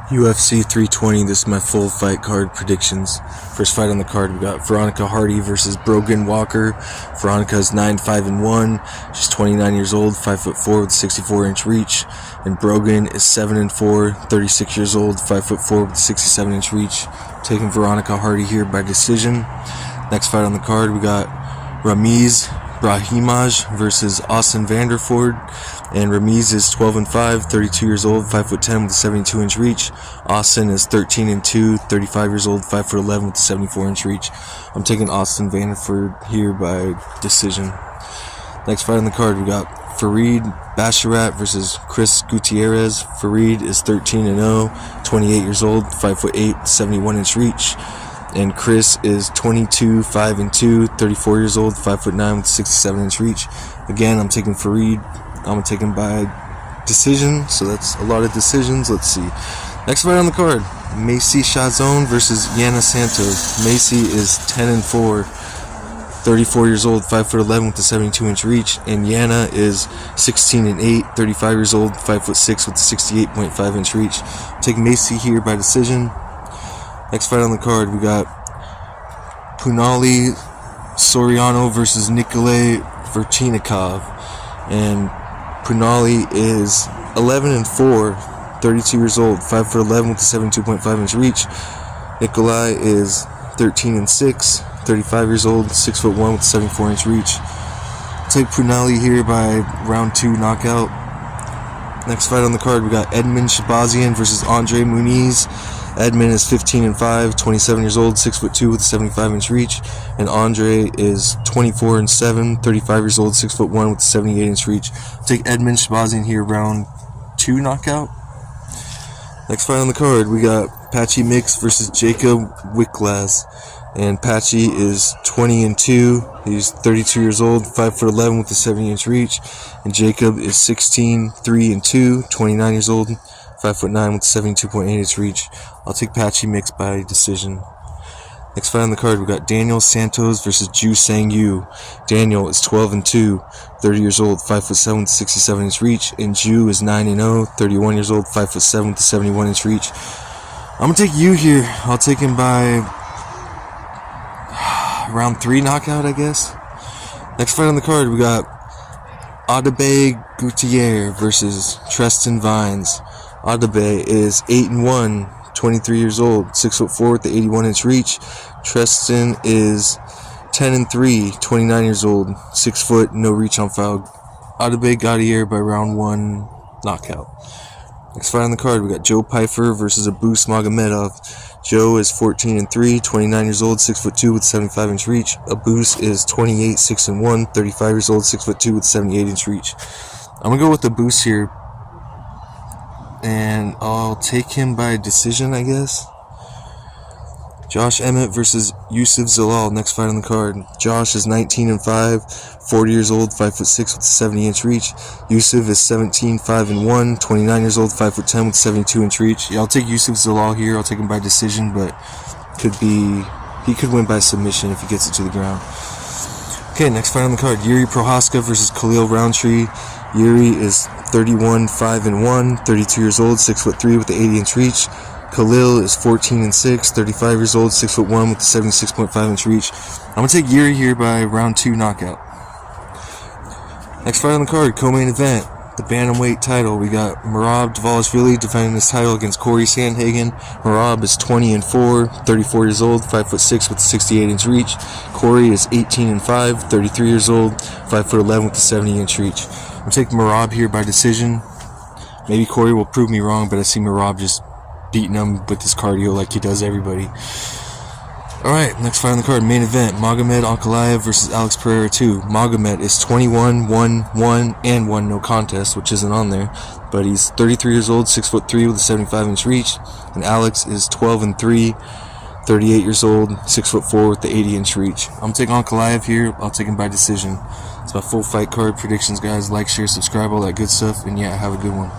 UFC 320, this is my full fight card predictions. First fight on the card, we got Veronica Hardy versus Brogan Walker. Veronica's 9-5-1. She's 29 years old, 5'4" with 64-inch reach. And Brogan is 7-4, 36 years old, 5'4" with 67-inch reach. Taking Veronica Hardy here by decision. Next fight on the card, we got Ramiz Brahimaj versus Austin Vanderford. And Ramiz is 12-5, 32 years old, 5'10" with a 72-inch reach. Austin is 13-2, 35 years old, 5'11" with a 74-inch reach. I'm taking Austin Vanderford here by decision. Next fight on the card, we got Farid Basharat versus Chris Gutierrez. Farid is 13-0, 28 years old, 5'8", 71-inch reach. And Chris is 22-5-2, 34 years old, 5'9" with 67-inch reach. Again, I'm taking Farid. I'm going to take him by decision, so that's a lot of decisions. Let's see. Next fight on the card, Macy Chazon versus Yana Santos. Macy is 10-4, 34 years old, 5'11" with a 72-inch reach. And Yana is 16-8, 35 years old, 5'6" with a 68.5-inch reach. Take Macy here by decision. Next fight on the card, we got Punali Soriano versus Nikolay Verchinikov. And Punali is 11-4, 32 years old, 5'11" with a 72.5-inch reach. Nikolai is 13-6, 35 years old, 6'1" with a 74-inch reach. Take Punali here by round 2 knockout. Next fight on the card, we got Edmund Shabazian versus Andre Muniz. Edmund is 15-5, 27 years old, 6'2" with a 75-inch reach. And Andre is 24-7, 35 years old, 6'1" with a 78-inch reach. Take Edmund Shabazian here, round 2 knockout. Next fight on the card, we got Patchy Mix versus Jacob Wicklaz. And Patchy is 20-2, he's 32 years old, 5'11" with a 70-inch reach. And Jacob is 16-3-2, 29 years old, 5'9" with a 72.8-inch reach. I'll take Patchy Mix by decision. Next fight on the card, we got Daniel Santos versus Ju Sang Yu. Daniel is 12-2, 30 years old, 5'7" with a 67-inch reach. And Ju is 9-0, 31 years old, 5'7" with a 71-inch reach. I'm going to take Yu here. I'll take him by round 3 knockout, I guess. Next fight on the card, we got Adebayo Gutierrez versus Tristan Vines. Adebayo is 8-1, 23 years old, 6'4" with the 81-inch reach. Tristan is 10-3, 29 years old, 6 foot, no reach on foul. Adebayo Gutierrez by round 1 knockout. Next fight on the card, we got Joe Pyfer versus Abus Magomedov. Joe is 14-3, 29 years old, 6'2" with 75-inch reach. Abus is 28, 6-1, 35 years old, 6'2" with 78-inch reach. I'm gonna go with Abus here, and I'll take him by decision, I guess. Josh Emmett versus Yusuf Zalal. Next fight on the card. Josh is 19-5, 40 years old, 5'6" with a 70-inch reach. Yusuf is 17-5-1, 29 years old, 5'10" with a 72-inch reach. Yeah, I'll take Yusuf Zalal here. I'll take him by decision, but he could win by submission if he gets it to the ground. Okay, next fight on the card. Yuri Prohaska versus Khalil Roundtree. Yuri is 31-5-1, 32 years old, 6'3" with the 80-inch reach. Khalil is 14-6, 35 years old, 6'1" with a 76.5-inch reach. I'm going to take Yuri here by round 2 knockout. Next fight on the card, co-main event, the bantamweight title. We got Merab Dvalishvili defending his title against Cory Sandhagen. Merab is 20-4, 34 years old, 5'6" with a 68-inch reach. Cory is 18-5, 33 years old, 5'11" with a 70-inch reach. I'm going to take Merab here by decision. Maybe Cory will prove me wrong, but I see Merab just beating him with his cardio like he does everybody. Alright, next fight on the card, main event, Magomed Ankalaev versus Alex Pereira 2. Magomed is 21-1-1-1, no contest, which isn't on there, but he's 33 years old, 6'3" with a 75-inch reach. And Alex is 12-3, 38 years old, 6'4" with the 80-inch reach. I'm taking Ankalaev here. I'll take him by decision. It's my full fight card predictions, guys. Like, share, subscribe, all that good stuff, and yeah, have a good one.